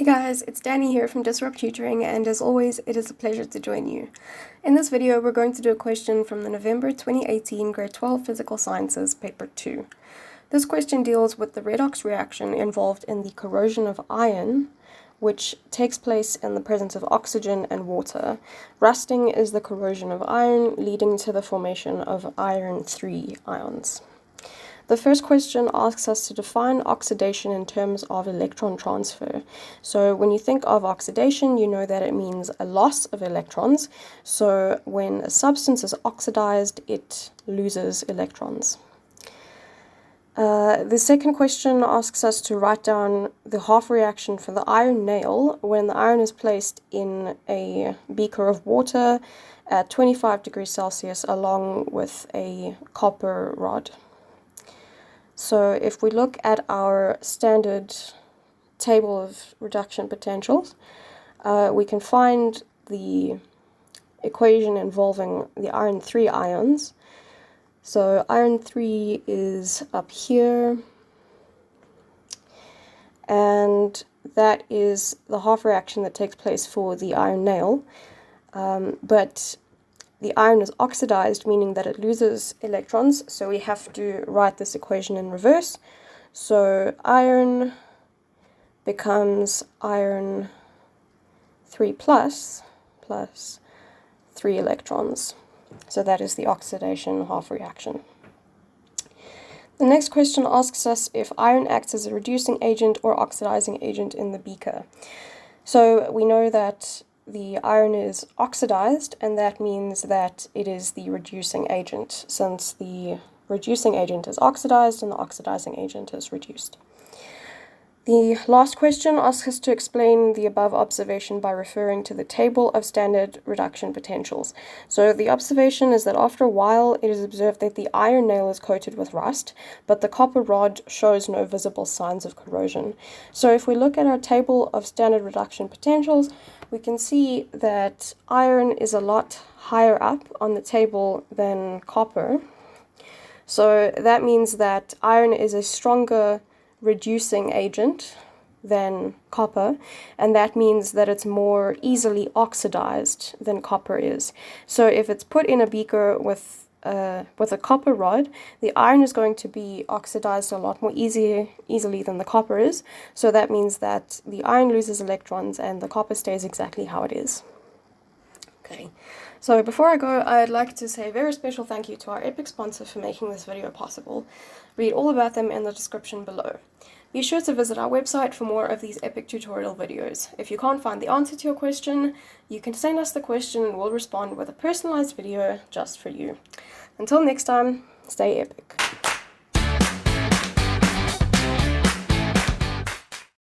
Hey guys, it's Danny here from Disrupt Tutoring, and as always, it is a pleasure to join you. In this video, we're going to do a question from the November 2018 Grade 12 Physical Sciences Paper 2. This question deals with the redox reaction involved in the corrosion of iron, which takes place in the presence of oxygen and water. Rusting is the corrosion of iron, leading to the formation of iron 3 ions. The first question asks us to define oxidation in terms of electron transfer. So when you think of oxidation, you know that it means a loss of electrons. So when a substance is oxidized, it loses electrons. The second question asks us to write down the half reaction for the iron nail when the iron is placed in a beaker of water at 25 degrees Celsius along with a copper rod. So if we look at our standard table of reduction potentials, we can find the equation involving the iron 3 ions. So iron 3 is up here, and that is the half reaction that takes place for the iron nail, but the iron is oxidized, meaning that it loses electrons, so we have to write this equation in reverse. So iron becomes iron 3 plus 3 electrons. So that is the oxidation half reaction. The next question asks us if iron acts as a reducing agent or oxidizing agent in the beaker. So we know that the iron is oxidized, and that means that it is the reducing agent, since the reducing agent is oxidized and the oxidizing agent is reduced. The last question asks us to explain the above observation by referring to the table of standard reduction potentials. So the observation is that after a while it is observed that the iron nail is coated with rust, but the copper rod shows no visible signs of corrosion. So if we look at our table of standard reduction potentials, we can see that iron is a lot higher up on the table than copper. So that means that iron is a stronger reducing agent than copper, and that means that it's more easily oxidized than copper is. So if it's put in a beaker with a copper rod, the iron is going to be oxidized a lot more easily than the copper is. So that means that the iron loses electrons and the copper stays exactly how it is. Okay, so before I go, I'd like to say a very special thank you to our epic sponsor for making this video possible. Read all about them in the description below. Be sure to visit our website for more of these epic tutorial videos. If you can't find the answer to your question, you can send us the question and we'll respond with a personalized video just for you. Until next time, stay epic.